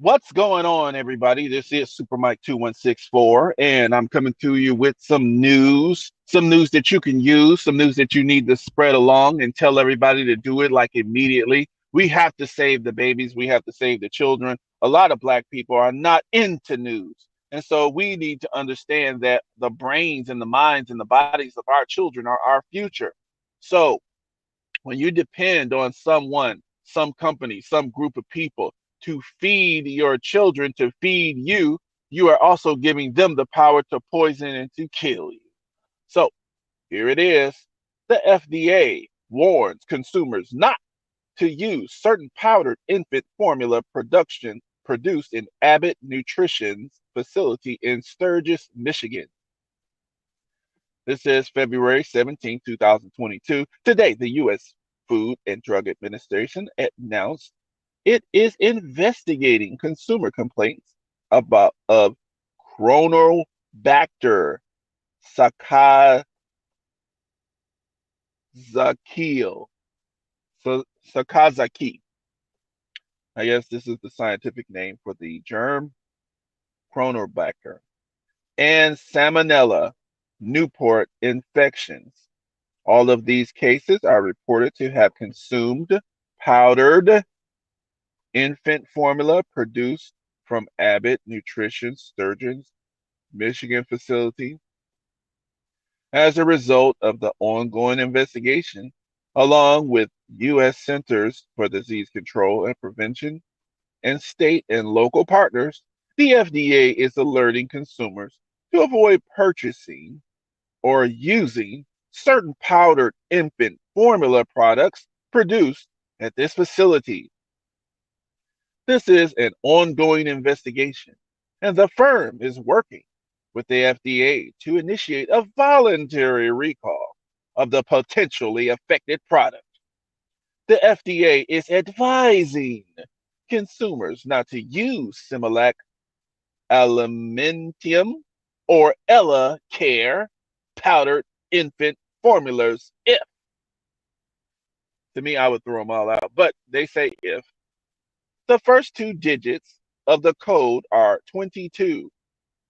What's going on, everybody? This is Super Mike 2164, and I'm coming to you with some news that you can use, some news that you need to spread along and tell everybody to do it like immediately. We have to save the babies, we have to save the children. A lot of Black people are not into news. And so we need to understand that the brains and the minds and the bodies of our children are our future. So when you depend on someone, some company, some group of people to feed your children, to feed you, you are also giving them the power to poison and to kill you. So here it is. The FDA warns consumers not to use certain powdered infant formula production produced in Abbott Nutrition's facility in Sturgis, Michigan. This is February 17, 2022. Today, the U.S. Food and Drug Administration announced it is investigating consumer complaints about of Chronobacter sakazakio, sakazaki. I guess this is the scientific name for the germ, Chronobacter, and Salmonella Newport infections. All of these cases are reported to have consumed powdered infant formula produced from Abbott Nutrition Sturgeon's Michigan facility as a result of the ongoing investigation, along with U.S. Centers for Disease Control and Prevention and state and local partners. The FDA is alerting consumers to avoid purchasing or using certain powdered infant formula products produced at this facility. This is an ongoing investigation, and the firm is working with the FDA to initiate a voluntary recall of the potentially affected product. The FDA is advising consumers not to use Similac Alimentum or Ella Care powdered infant formulas if, to me, I would throw them all out, but they say if the first two digits of the code are 22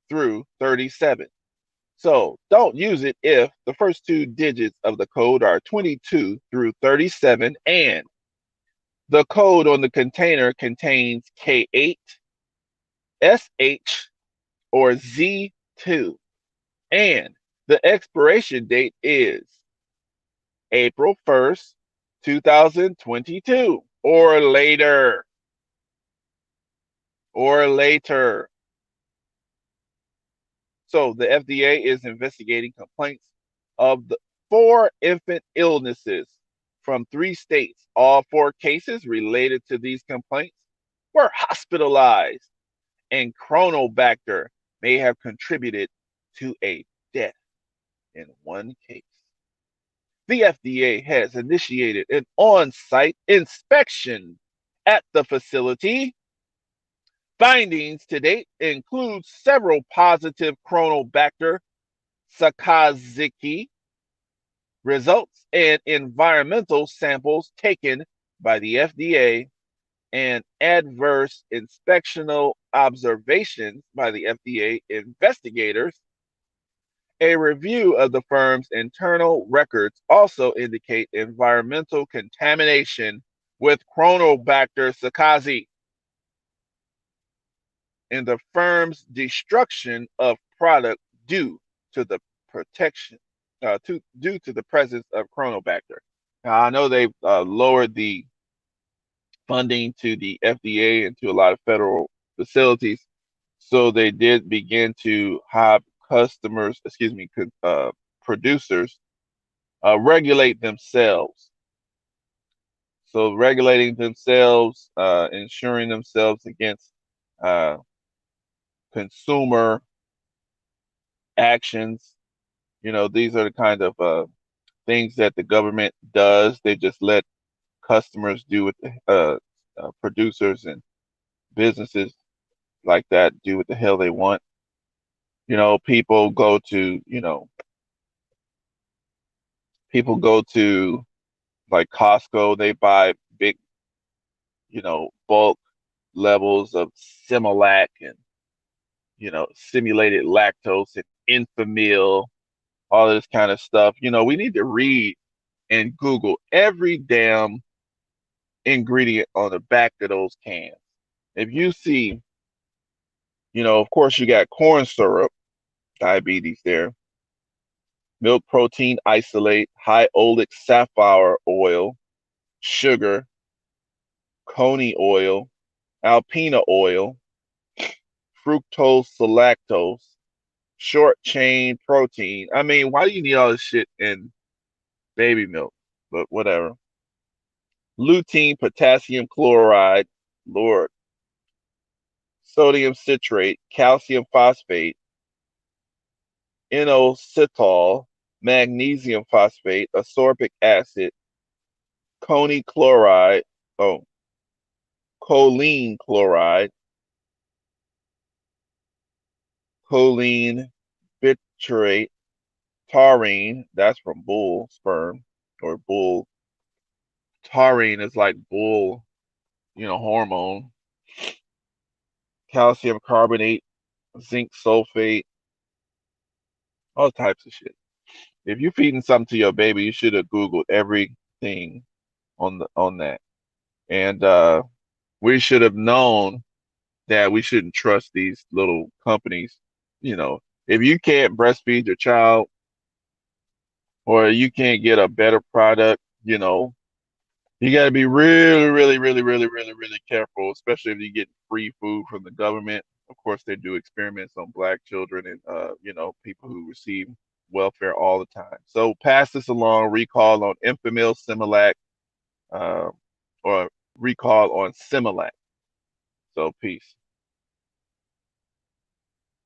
through 37. So don't use it if the first two digits of the code are 22 through 37 and the code on the container contains K8, SH, or Z2. And the expiration date is April 1st, 2022 or later. Or later. So the FDA is investigating complaints of the four infant illnesses from three states. All four cases related to these complaints were hospitalized, and Chronobacter may have contributed to a death in one case. The FDA has initiated an on-site inspection at the facility. Findings to date include several positive Chronobacter sakazaki results and environmental samples taken by the FDA and adverse inspectional observations by the FDA investigators. A review of the firm's internal records also indicate environmental contamination with Chronobacter sakazaki and the firm's destruction of product due to the protection due to the presence of Chronobacter. Now, I know they've lowered the funding to the FDA and to a lot of federal facilities, so they did begin to have producers regulate themselves. So regulating themselves, ensuring themselves against uh, consumer actions. These are the kind of things that the government does. They just let customers do what the producers and businesses like that do what the hell they want. People go to, people go to like Costco, they buy big, bulk. levels of Similac and simulated lactose and Infamil, all of this kind of stuff. We need to read and Google every damn ingredient on the back of those cans. If you see, of course, you got corn syrup, diabetes there, milk protein isolate, high oleic safflower oil, sugar, coney oil, alpina oil, fructose, lactose, short chain protein. I mean, why do you need all this shit in baby milk? But whatever. Lutein, potassium chloride, Lord, sodium citrate, calcium phosphate, inositol, magnesium phosphate, ascorbic acid, coney chloride, oh, choline chloride, choline bitrate, taurine, that's from bull sperm or bull. Taurine is like bull, hormone. Calcium carbonate, zinc sulfate, all types of shit. If you're feeding something to your baby, you should have Googled everything on that. And we should have known that we shouldn't trust these little companies. If you can't breastfeed your child or you can't get a better product, you got to be really, really, really, really, really, really careful, especially if you get free food from the government. Of course, they do experiments on black children and people who receive welfare all the time. So pass this along. Recall on Infamil, Similac, uh, or recall on Similac. So peace.